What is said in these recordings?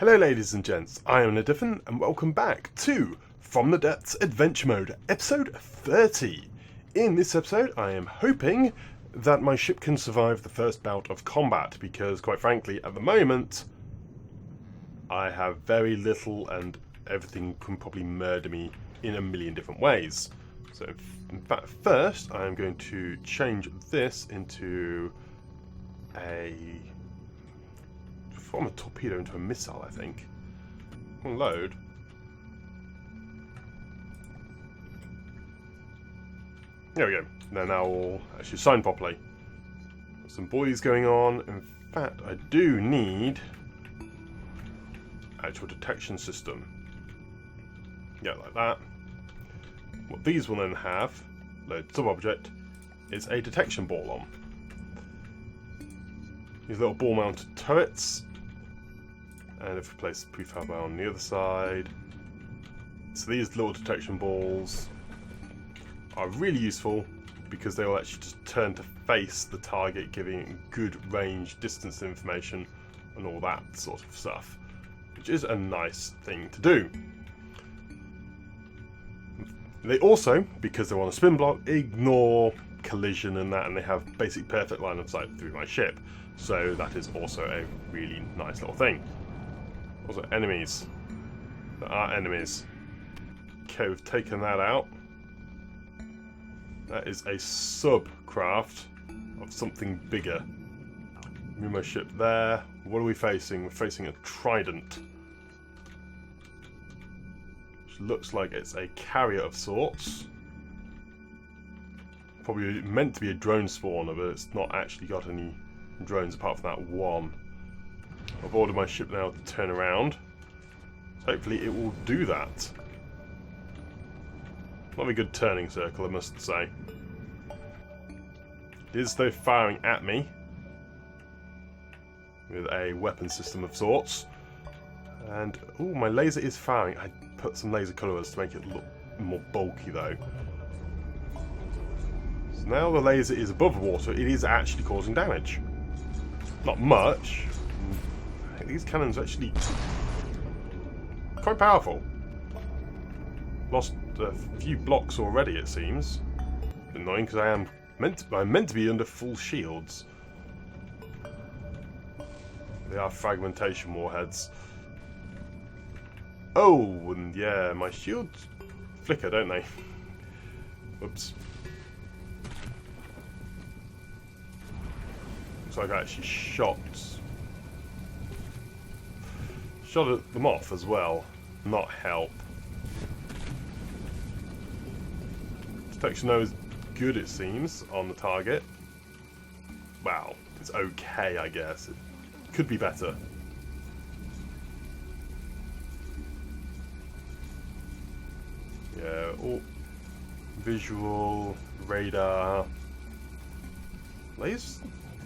Hello ladies and gents, I am Adventrue and welcome back to From the Depths Adventure Mode, episode 30. In this episode I am hoping that my ship can survive the first bout of combat because quite frankly at the moment I have very little and everything can probably murder me in a million different ways. So in fact first I am going to change this into from a torpedo into a missile, I think. Load. There we go. They're now all actually signed properly. Got some buoys going on. In fact, I do need actual detection system. Yeah, like that. What these will then have, load sub-object, is a detection ball on. These little ball-mounted turrets. And if we place the prefab on the other side. So these little detection balls are really useful because they will actually just turn to face the target, giving good range, distance information, and all that sort of stuff. Which is a nice thing to do. They also, because they're on a spin block, ignore collision and that, and they have basic perfect line of sight through my ship. So that is also a really nice little thing. Also enemies. There are enemies. Okay, we've taken that out. That is a sub-craft of something bigger. Move my ship there. What are we facing? We're facing a trident. Which looks like it's a carrier of sorts. Probably meant to be a drone spawner, but it's not actually got any drones apart from that one. I've ordered my ship now to turn around. Hopefully it will do that. Not a good turning circle, I must say. It is though firing at me with a weapon system of sorts. And oh, my laser is firing. I put some laser colours to make it look more bulky though. So now the laser is above water, it is actually causing damage. Not much. These cannons are actually quite powerful. Lost a few blocks already, it seems. Annoying because I'm meant to be under full shields. They are fragmentation warheads. Oh, and yeah, my shields flicker, don't they? Oops. Looks like I actually shot them off as well. Not help. Detection though is good, it seems, on the target. Wow, it's okay, I guess. It could be better. Yeah, all visual, radar. Laser's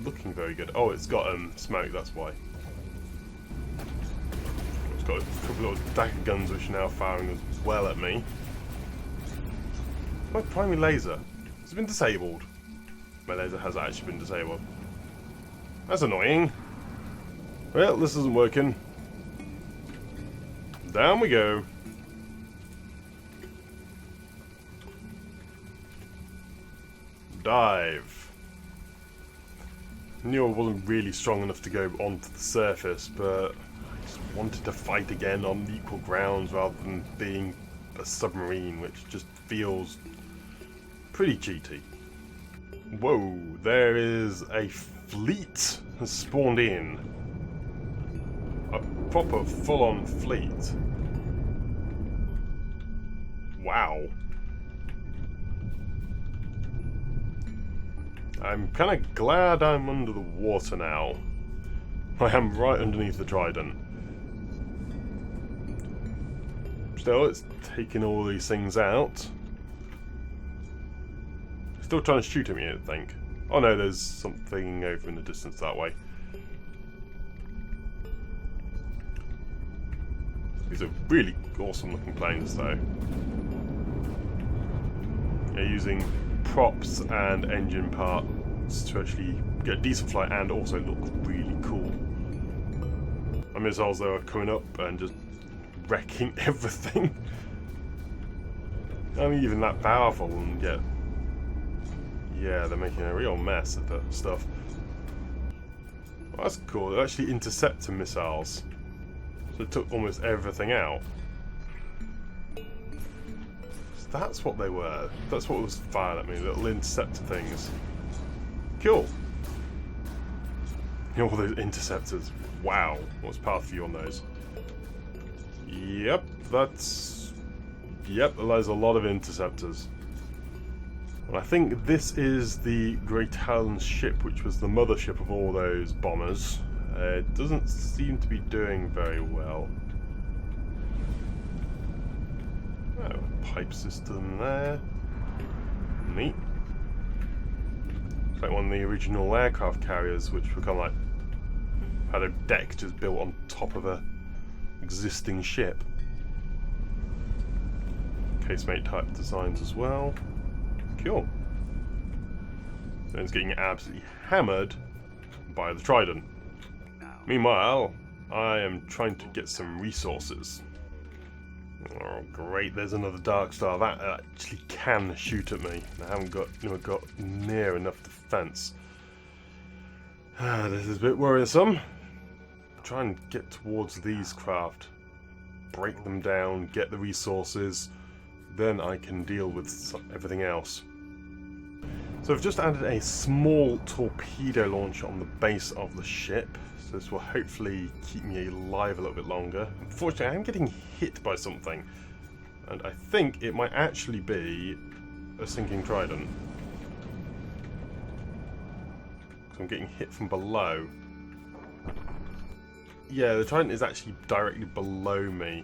looking very good. Oh, it's got smoke, that's why. Got a couple of dagger guns which are now firing as well at me. My primary laser has been disabled. My laser has actually been disabled. That's annoying. Well, this isn't working. Down we go. Dive. Knew I wasn't really strong enough to go onto the surface, but wanted to fight again on equal grounds rather than being a submarine, which just feels pretty cheaty. Whoa, there is a fleet has spawned in. A proper full-on fleet. Wow. I'm kind of glad I'm under the water now. I am right underneath the trident. Still, it's taking all these things out. Still trying to shoot at me, I think. Oh no, there's something over in the distance that way. These are really awesome looking planes though. They're using props and engine parts to actually get a decent flight and also look really cool. I missiles that are coming up and just wrecking everything. I mean, even that powerful and yet... yeah, they're making a real mess of that stuff. Well, that's cool. They're actually interceptor missiles. So it took almost everything out. So that's what they were. That's what was fired at me, little interceptor things. Cool. You know, all those interceptors. Wow. What's path view on those? Yep, that's... yep, there's a lot of interceptors. And I think this is the Grey Talon's ship, which was the mothership of all those bombers. It doesn't seem to be doing very well. Oh, pipe system there. Neat. It's like one of the original aircraft carriers, which were kind of like had a deck just built on top of a existing ship. Casemate type designs as well. Cool. Then it's getting absolutely hammered by the Trident. Meanwhile, I am trying to get some resources. Oh great, there's another Dark Star. That actually can shoot at me. I haven't got near enough defense. This is a bit worrisome. Try and get towards these craft. Break them down, get the resources. Then I can deal with everything else. So I've just added a small torpedo launcher on the base of the ship. So this will hopefully keep me alive a little bit longer. Unfortunately, I am getting hit by something. And I think it might actually be a sinking Trident. So I'm getting hit from below. Yeah, the Trident is actually directly below me.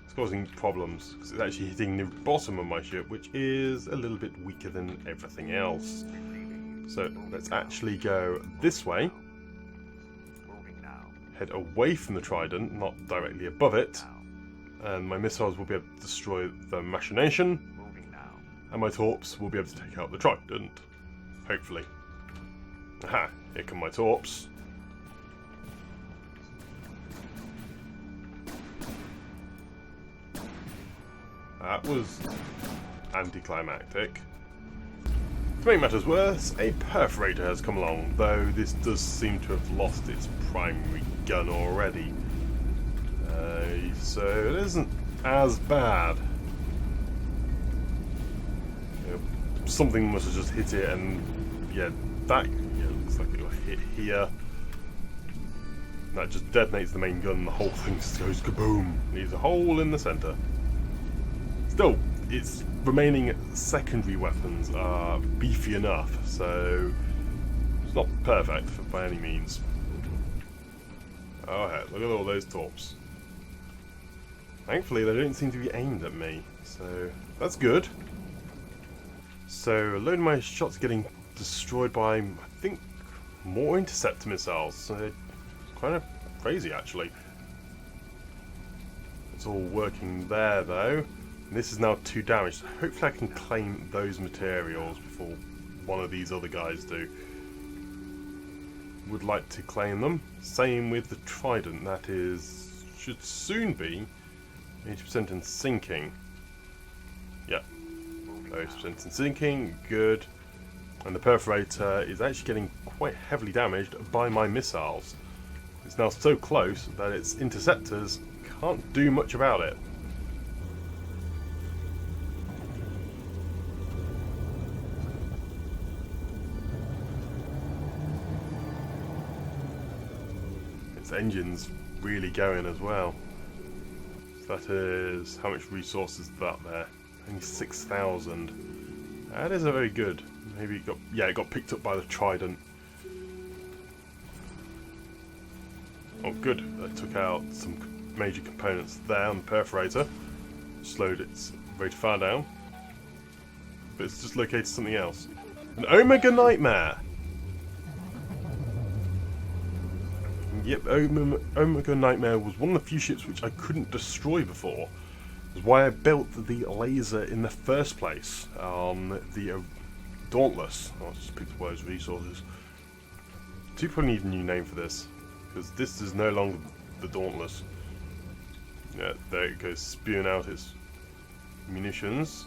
It's causing problems, because it's actually hitting the bottom of my ship, which is a little bit weaker than everything else. So let's actually go this way. Head away from the Trident, not directly above it. And my missiles will be able to destroy the machination. And my torps will be able to take out the Trident. Hopefully. Aha, here come my torps. That was anticlimactic. To make matters worse, a perforator has come along, though this does seem to have lost its primary gun already. So it isn't as bad. Something must have just hit it, and yeah, that looks like it will hit here. That just detonates the main gun, and the whole thing just goes kaboom. Leaves a hole in the centre. Still, its remaining secondary weapons are beefy enough, so it's not perfect by any means. Oh heck, look at all those torps. Thankfully, they don't seem to be aimed at me, so that's good. So, a load of my shots are getting destroyed by, I think, more interceptor missiles, so it's kind of crazy actually. It's all working there though. This is now 2 damage, so hopefully I can claim those materials before one of these other guys do. Would like to claim them. Same with the Trident, that is, should soon be 80% in sinking. Yeah, 80% in sinking, good. And the perforator is actually getting quite heavily damaged by my missiles. It's now so close that its interceptors can't do much about it. Its engine's really going as well. So that is, how much resources is that there? Only 6,000. That isn't very good. Maybe it got, yeah, it got picked up by the Trident. Oh good, that took out some major components there on the perforator. Slowed its rate of fire down. But it's just located something else. An Omega Nightmare! Yep, Omega Nightmare was one of the few ships which I couldn't destroy before. That's why I built the laser in the first place on the Dauntless. Oh, I just picked up those resources. Do probably need a new name for this, because this is no longer the Dauntless. Yeah, there it goes, spewing out its munitions.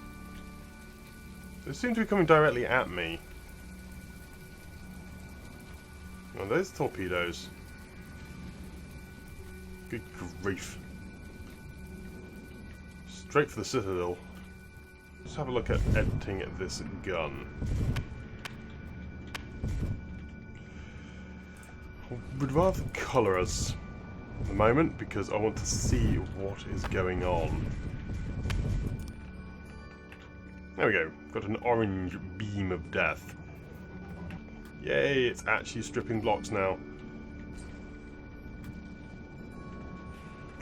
They seem to be coming directly at me. Oh, there's torpedoes. Good grief. Straight for the Citadel. Let's have a look at editing this gun. I would rather colour us at the moment because I want to see what is going on. There we go. Got an orange beam of death. Yay, it's actually stripping blocks now.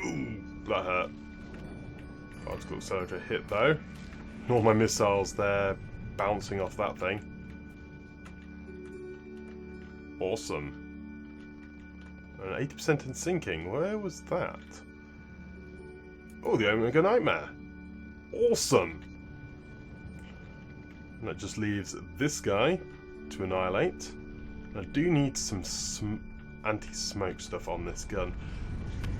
Ooh, that hurt. Particle accelerator hit though. All my missiles there bouncing off that thing. Awesome. And 80% in sinking. Where was that? Oh, the Omega Nightmare. Awesome. And that just leaves this guy to annihilate. And I do need some anti-smoke stuff on this gun.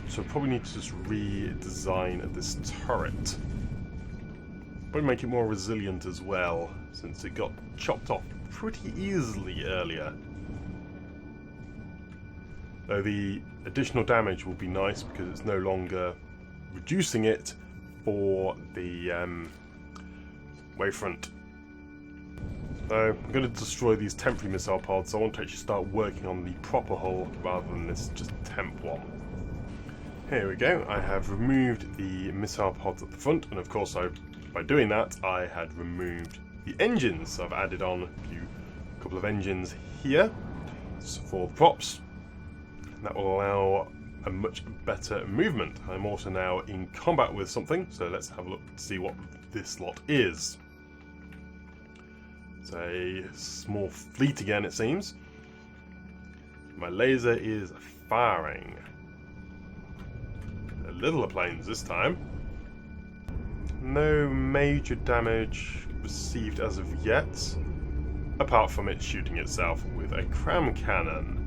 So I probably need to just redesign this turret. Probably make it more resilient as well, since it got chopped off pretty easily earlier. Though the additional damage will be nice because it's no longer reducing it for the wavefront. So I'm going to destroy these temporary missile pods, so I want to actually start working on the proper hull rather than this just temp one. Here we go, I have removed the missile pods at the front, and of course by doing that I had removed the engines. So I've added on a couple of engines here for the props, and that will allow a much better movement. I'm also now in combat with something, so let's have a look to see what this lot is. It's a small fleet again, it seems. My laser is firing. They're littler planes this time. No major damage received as of yet, apart from it shooting itself with a cram cannon.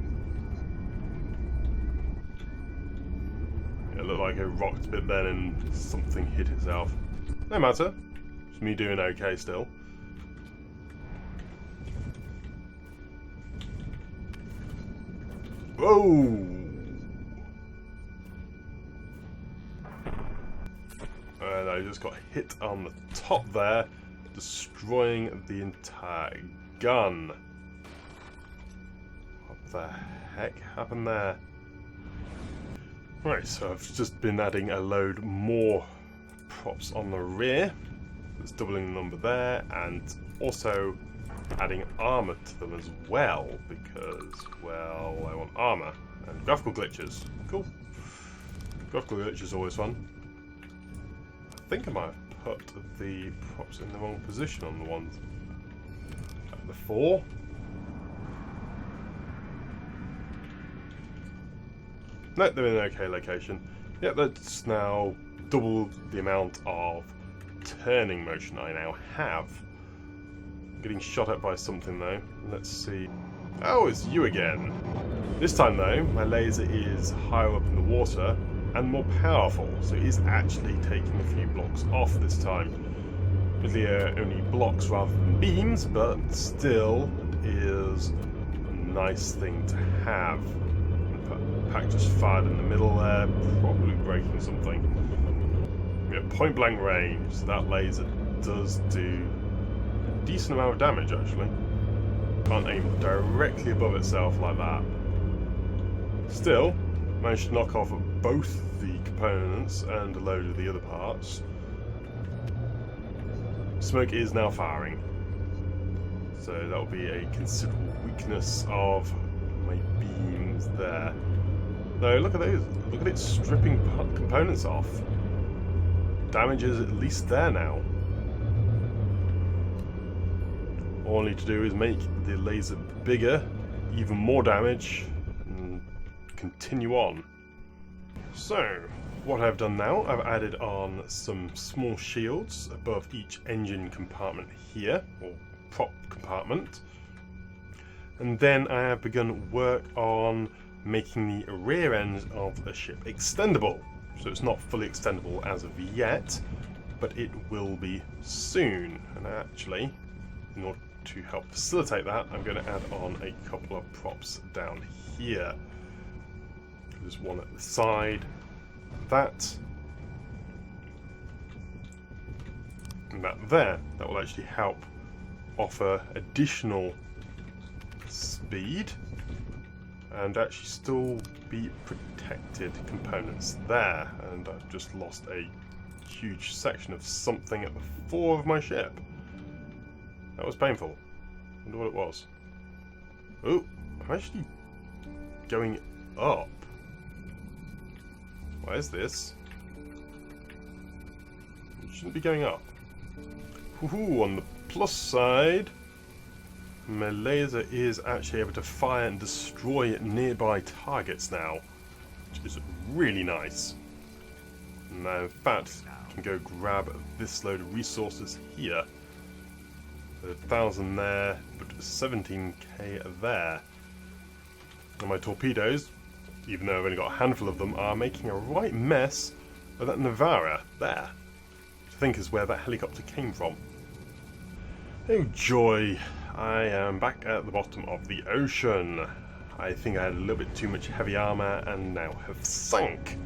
It looked like it rocked a bit then and something hit itself. No matter, it's me doing okay still. Whoa! And I just got hit on the top there, destroying the entire gun. What the heck happened there? Right, so I've just been adding a load more props on the rear. That's doubling the number there, and also adding armor to them as well, because, well, I want armor and graphical glitches. Cool. Graphical glitches is always fun. I think I might have put the props in the wrong position on the ones before. No, they're in an okay location. Yeah, that's now double the amount of turning motion I now have. Getting shot at by something though. Let's see. Oh, it's you again. This time though, my laser is higher up in the water and more powerful, so it is actually taking a few blocks off this time. Really only blocks rather than beams, but still is a nice thing to have. Pack just fired in the middle there, probably breaking something. Yeah, point blank range, so that laser does do decent amount of damage actually. Can't aim directly above itself like that. Still, managed to knock off both the components and a load of the other parts. Smoke is now firing, so that will be a considerable weakness of my beams there. No, look at those. Look at it stripping components off. Damage is at least there now. All I need to do is make the laser bigger, even more damage, and continue on. So, what I've done now, I've added on some small shields above each engine compartment here, or prop compartment. And then I have begun work on making the rear end of the ship extendable. So it's not fully extendable as of yet, but it will be soon. And actually, in order to help facilitate that, I'm going to add on a couple of props down here. There's one at the side, that, and that there. That will actually help offer additional speed and actually still be protected components there. And I've just lost a huge section of something at the fore of my ship. That was painful. I wonder what it was. Oh, I'm actually going up. Why is this? It shouldn't be going up. Woohoo, on the plus side, my laser is actually able to fire and destroy nearby targets now, which is really nice. Now, in fact, I can go grab this load of resources here. 1,000 there, but 17k there. And my torpedoes, even though I've only got a handful of them, are making a right mess of that Navara there, which I think is where that helicopter came from. Oh joy, I am back at the bottom of the ocean. I think I had a little bit too much heavy armour and now have sunk.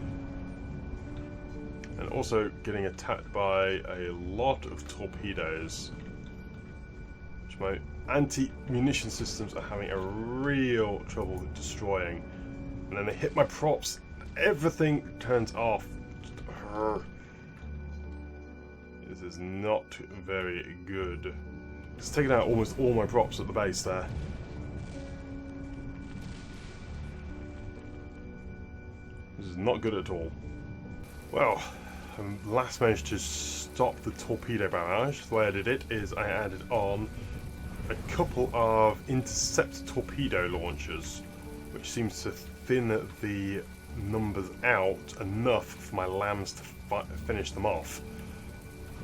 And also getting attacked by a lot of torpedoes, which my anti-munition systems are having a real trouble destroying. And then they hit my props, everything turns off. This is not very good. It's taken out almost all my props at the base there. This is not good at all. Well, I last managed to stop the torpedo barrage. The way I did it is I added on a couple of intercept torpedo launchers, which seems to thin the numbers out enough for my lambs to finish them off.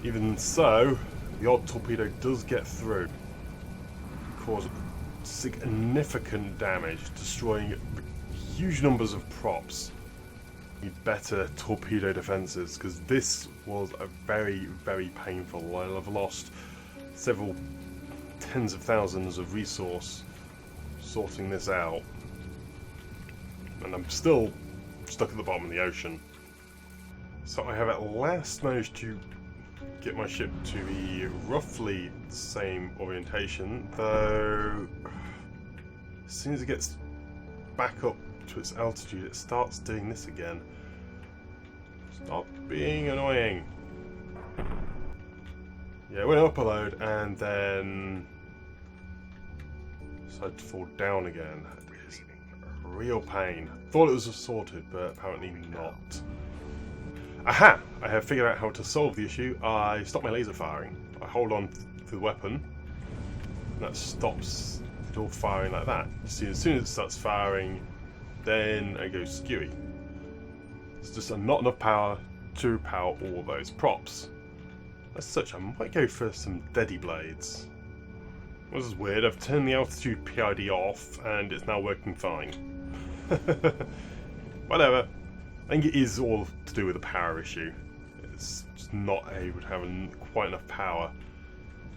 Even so, the odd torpedo does get through, cause significant damage, destroying huge numbers of props. Need better torpedo defenses, because this was a very, very painful. I've lost several tens of thousands of resource sorting this out, and I'm still stuck at the bottom of the ocean. So I have at last managed to get my ship to be roughly the same orientation, though as soon as it gets back up to its altitude it starts doing this again. Stop being annoying. Yeah, it went up a load and then decided to fall down again. It is a real pain. Thought it was sorted, but apparently not. Aha! I have figured out how to solve the issue. I stop my laser firing. I hold on to the weapon, and that stops it all firing like that. As soon as it starts firing, then I go skewy. There's just not enough power to power all those props. As such, I might go for some Deady Blades. This is weird. I've turned the altitude PID off, and it's now working fine. Whatever. I think it is all to do with the power issue. It's just not able to have quite enough power.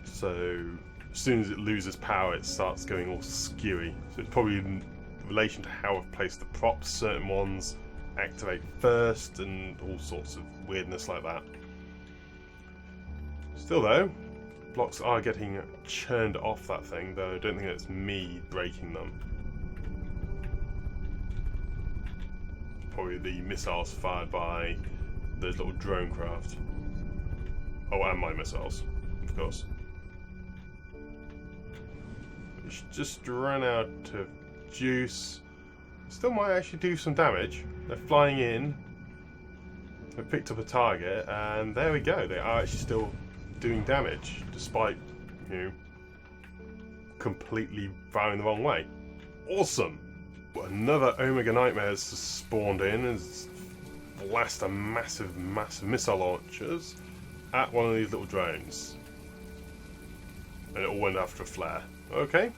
So as soon as it loses power, it starts going all skewy. So it's probably in relation to how I've placed the props. Certain ones activate first and all sorts of weirdness like that. Still though, blocks are getting churned off that thing, though I don't think it's me breaking them. Probably the missiles fired by those little drone craft. Oh, and my missiles, of course. Which just ran out of juice. Still might actually do some damage. They're flying in. They've picked up a target, and there we go. They are actually still doing damage, despite, you know, completely firing the wrong way. Awesome! Another Omega Nightmare has spawned in and blasted a massive missile launchers at one of these little drones. And it all went after a flare. Okay.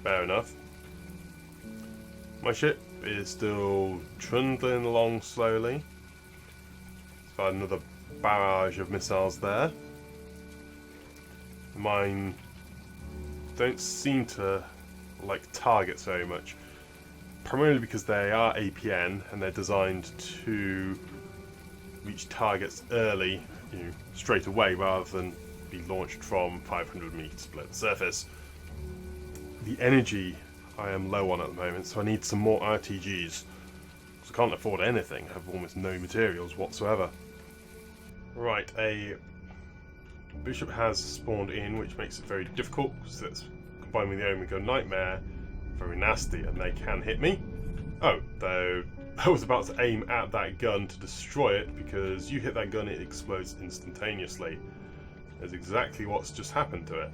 Fair enough. My ship is still trundling along slowly. It's got another barrage of missiles there. Mine don't seem to like targets very much, primarily because they are APN and they're designed to reach targets early, straight away, rather than be launched from 500 meters below the surface. The energy I am low on at the moment, so I need some more RTGs. Because I can't afford anything, I have almost no materials whatsoever. Right, a bishop has spawned in, which makes it very difficult, because that's combined with the Omega Nightmare, very nasty, and they can hit me. Oh, though I was about to aim at that gun to destroy it, because you hit that gun, it explodes instantaneously. That's exactly what's just happened to it.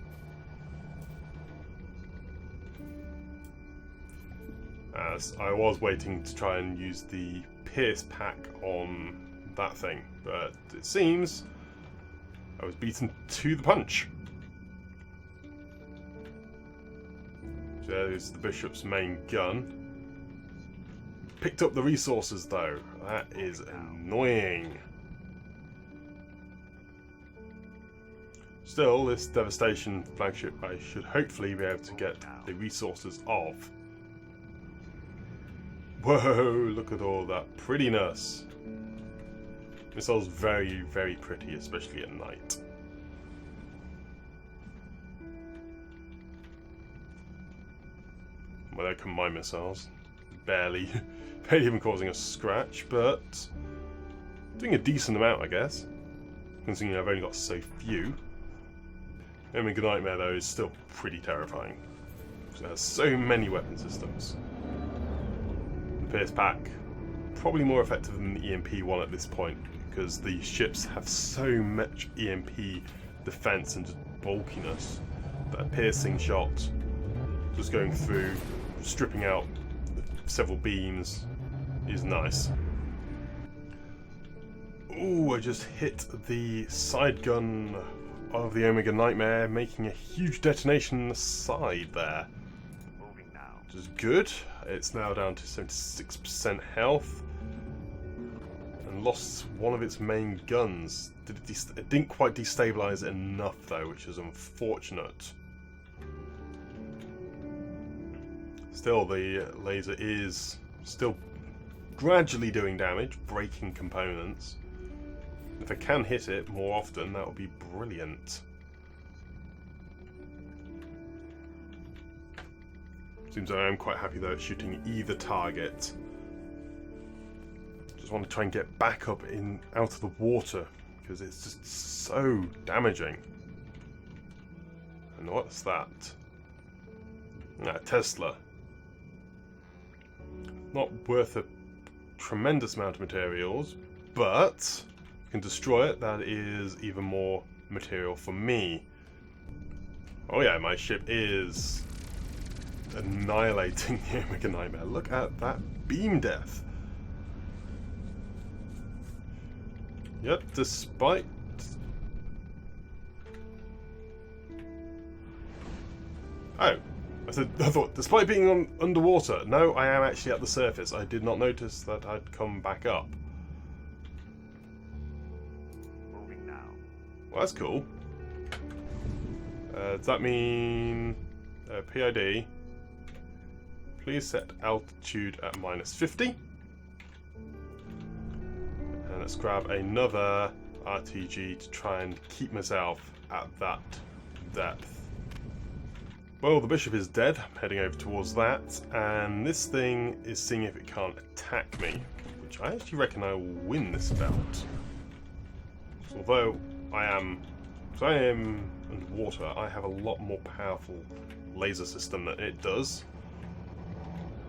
As I was waiting to try and use the Pierce pack on that thing, but it seems I was beaten to the punch. There's the bishop's main gun. Picked up the resources though. That is annoying. Still, this Devastation flagship I should hopefully be able to get the resources of. Whoa, look at all that prettiness. Missile's very, very pretty, especially at night. Well, there come my missiles. Barely even causing a scratch, but doing a decent amount, I guess. Considering I've only got so few. Omega Nightmare, though, is still pretty terrifying. Because it has so many weapon systems. The Pierce pack, probably more effective than the EMP one at this point, because the ships have so much EMP defense and just bulkiness that a piercing shot, just going through, stripping out several beams, is nice. Ooh, I just hit the side gun of the Omega Nightmare, making a huge detonation in the side there. Which is good. It's now down to 76% health. And lost one of its main guns. It didn't quite destabilize it enough though, which is unfortunate. Still, the laser is still gradually doing damage, breaking components. If I can hit it more often, that would be brilliant. Seems I am quite happy though at shooting either target. Just want to try and get back up out of the water, because it's just so damaging. And what's that? Tesla. Not worth a tremendous amount of materials, but if you can destroy it, that is even more material for me. Oh yeah, my ship is annihilating the Omega Nightmare. Look at that beam death. Yep, despite... Oh, I thought, despite being underwater, no, I am actually at the surface. I did not notice that I'd come back up. Moving now. Well, that's cool. Does that mean PID? Please set altitude at -50. And let's grab another RTG to try and keep myself at that depth. Well, the bishop is dead. I'm heading over towards that, and this thing is seeing if it can't attack me, which I actually reckon I will win this bout. So although I am underwater, I have a lot more powerful laser system than it does,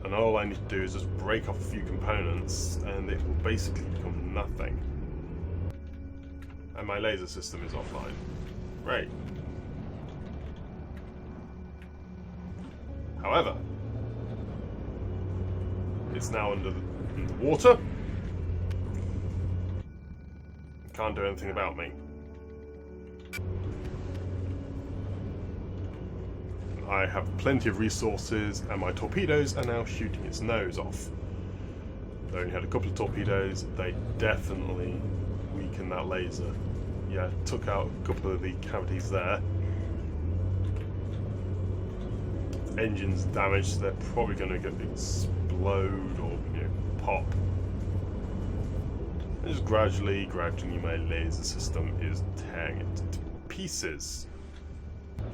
and all I need to do is just break off a few components, and it will basically become nothing. And my laser system is offline. Great. However, it's now under the water. Can't do anything about me. I have plenty of resources, and my torpedoes are now shooting its nose off. They only had a couple of torpedoes. They definitely weakened that laser. Yeah, took out a couple of the cavities there. Engines damaged, so they're probably going to explode or pop. And just gradually my laser system is tearing it to pieces.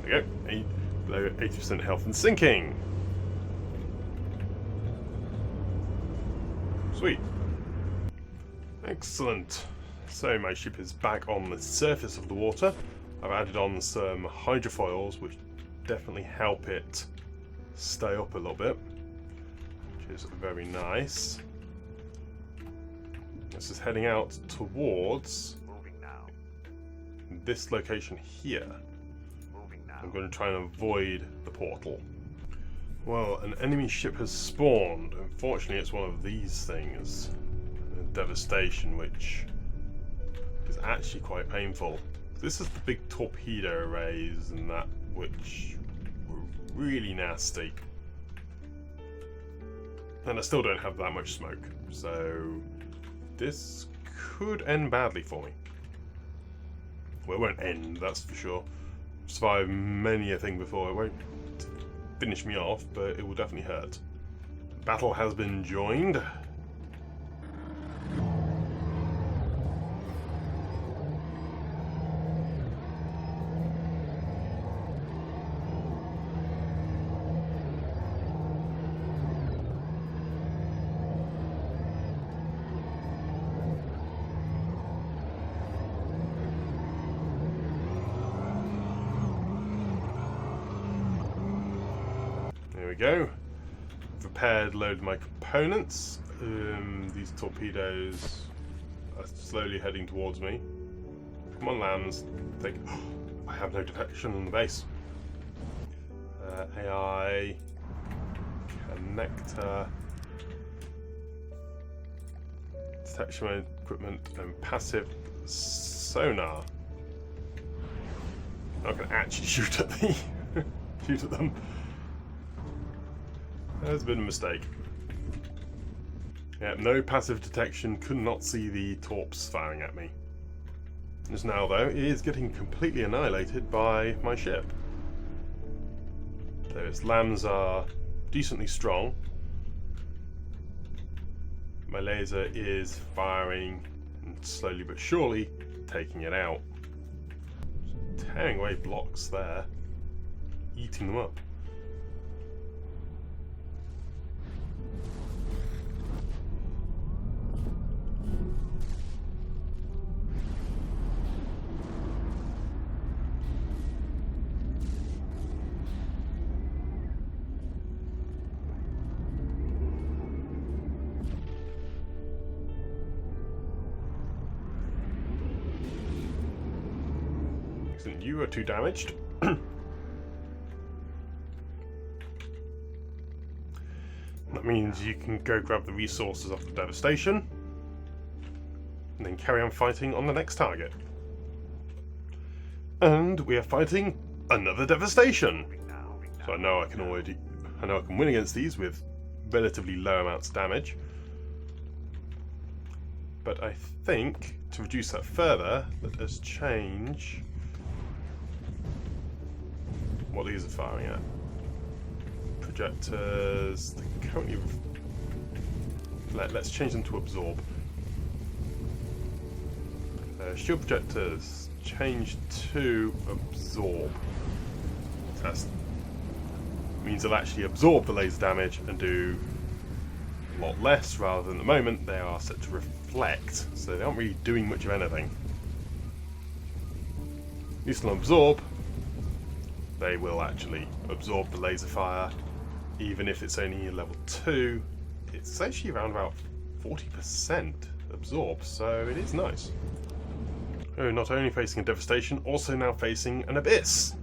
There we go. Below 80% health and sinking. Sweet. Excellent. So my ship is back on the surface of the water. I've added on some hydrofoils, which definitely help it stay up a little bit, which is very nice. This is heading out towards this location here. I'm going to try and avoid the portal. Well, an enemy ship has spawned. Unfortunately, it's one of these things. Devastation, which is actually quite painful. This is the big torpedo arrays and that, which were really nasty. And I still don't have that much smoke, so this could end badly for me. Well, it won't end, that's for sure. I've survived many a thing before. It won't finish me off, but it will definitely hurt. Battle has been joined. There we go. I've repaired a load of my components. These torpedoes are slowly heading towards me. Come on, lambs. I have no detection on the base. AI connector, detection equipment, and passive sonar. I'm not going to actually shoot at them. There's been a mistake. Yeah, no passive detection, could not see the torps firing at me. Just now, though, it is getting completely annihilated by my ship. So its lambs are decently strong. My laser is firing and slowly but surely taking it out. Just tearing away blocks there, eating them up. You are too damaged. That means you can go grab the resources off the devastation and then carry on fighting on the next target. And we are fighting another devastation. So I know I can win against these with relatively low amounts of damage. But I think to reduce that further, let us change what these are firing at. Projectors, currently. Let's change them to absorb. Shield projectors, change to absorb. That means they'll actually absorb the laser damage and do a lot less, rather than at the moment they are set to reflect, so they aren't really doing much of anything. At least on absorb, they will actually absorb the laser fire, even if it's only level 2. It's actually around about 40% absorb, so it is nice. Oh, not only facing a devastation, also now facing an abyss.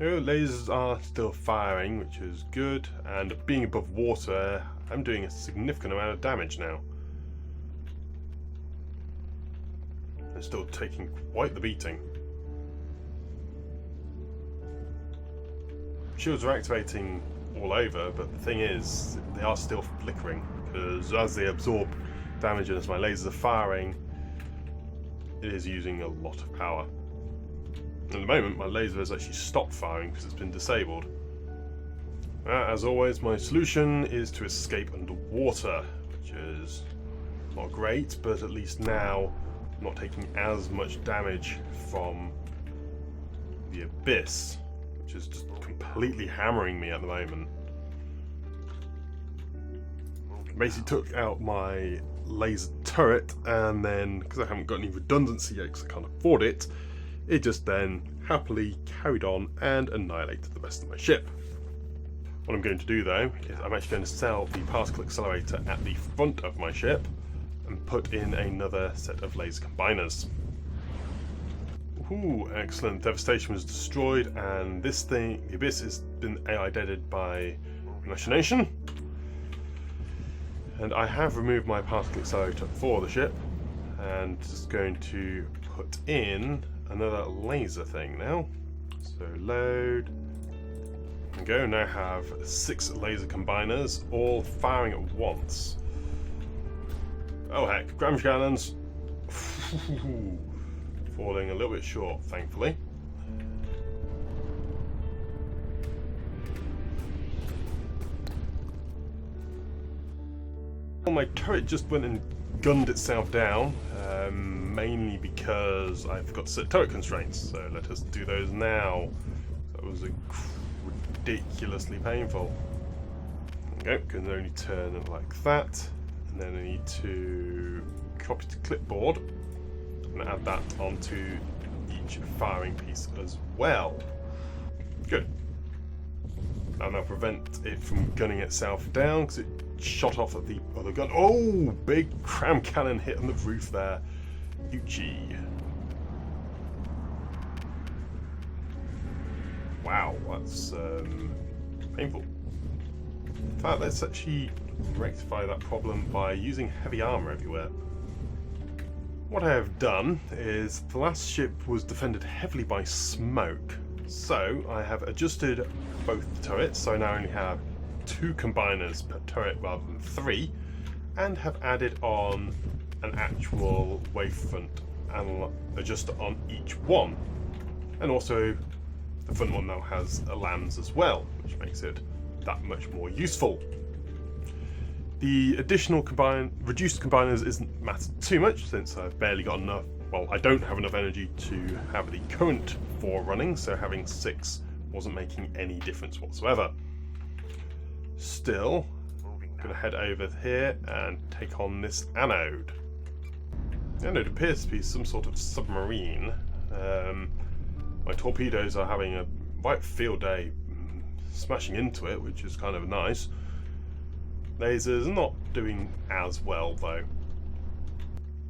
Oh, lasers are still firing, which is good, and being above water, I'm doing a significant amount of damage now. I'm still taking quite the beating. shields are activating all over, but the thing is, they are still flickering, because as they absorb damage and as my lasers are firing, it is using a lot of power. At the moment, my laser has actually stopped firing because it's been disabled. As always, my solution is to escape underwater, which is not great, but at least now I'm not taking as much damage from the abyss, which is just completely hammering me at the moment. Basically took out my laser turret, and then, because I haven't got any redundancy yet because I can't afford it, it just then happily carried on and annihilated the rest of my ship. What I'm going to do though is I'm actually going to sell the particle accelerator at the front of my ship and put in another set of laser combiners. Ooh, excellent. Devastation was destroyed, and this thing, the abyss, has been AI deaded by machination. And I have removed my particle accelerator for the ship, and just going to put in another laser thing now. So load and go. Now have 6 laser combiners, all firing at once. Oh heck, Gram cannons! Falling a little bit short, thankfully. Well, my turret just went and gunned itself down, mainly because I forgot to set turret constraints, so let us do those now. That was ridiculously painful. There we go, can only turn it like that, and then I need to copy to clipboard and add that onto each firing piece as well. Good. That'll now prevent it from gunning itself down because it shot off at the other gun. Oh, big cram cannon hit on the roof there. Ouchie. Wow, that's painful. In fact, let's actually rectify that problem by using heavy armor everywhere. What I have done is the last ship was defended heavily by smoke, so I have adjusted both turrets, so I now only have 2 combiners per turret rather than 3, and have added on an actual wavefront adjuster on each one. And also the front one now has a lambs as well, which makes it that much more useful. The additional reduced combiners isn't matter too much since I've barely got enough, well, I don't have enough energy to have the current 4 running, so having 6 wasn't making any difference whatsoever. Still, I'm going to head over here and take on this anode. The anode appears to be some sort of submarine. My torpedoes are having a right field day smashing into it, which is kind of nice. Lasers are not doing as well though.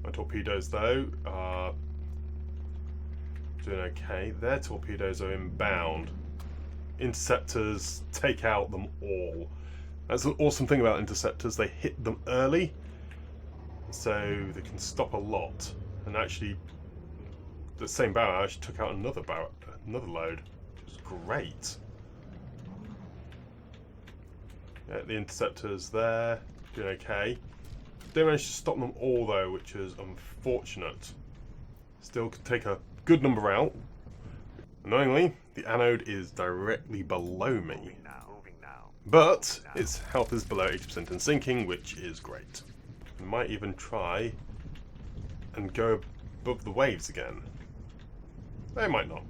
My torpedoes though are doing okay. Their torpedoes are inbound. Interceptors take out them all. That's an awesome thing about interceptors, they hit them early, so they can stop a lot. And actually, the same barrel actually took out another load, which is great. Yeah, the interceptors there, doing okay. Didn't manage to stop them all though, which is unfortunate. Still could take a good number out. Annoyingly, the anode is directly below me. But its health is below 80% and sinking, which is great. I might even try and go above the waves again. They might not.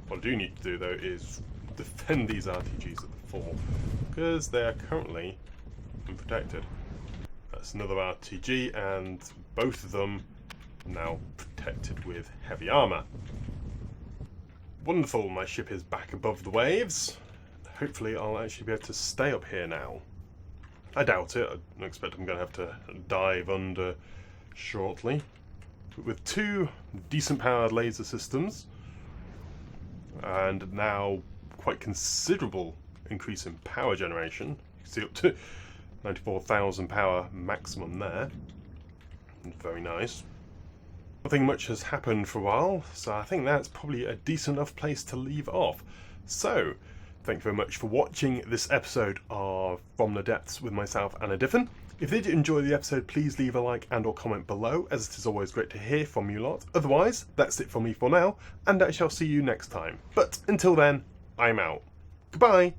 What I do need to do though is defend these RTGs at the fore, because they are currently unprotected. That's another RTG, and both of them are now protected with heavy armor. Wonderful, my ship is back above the waves. Hopefully I'll actually be able to stay up here now. I doubt it. I expect I'm going to have to dive under shortly. But with 2 decent powered laser systems, and now quite considerable increase in power generation, you can see up to 94,000 power maximum there. Very nice. Nothing much has happened for a while, so I think that's probably a decent enough place to leave off. So, thank you very much for watching this episode of From the Depths with myself, Anna Diffin. If you did enjoy the episode, please leave a like and or comment below, as it is always great to hear from you lot. Otherwise, that's it for me for now, and I shall see you next time. But until then, I'm out. Goodbye!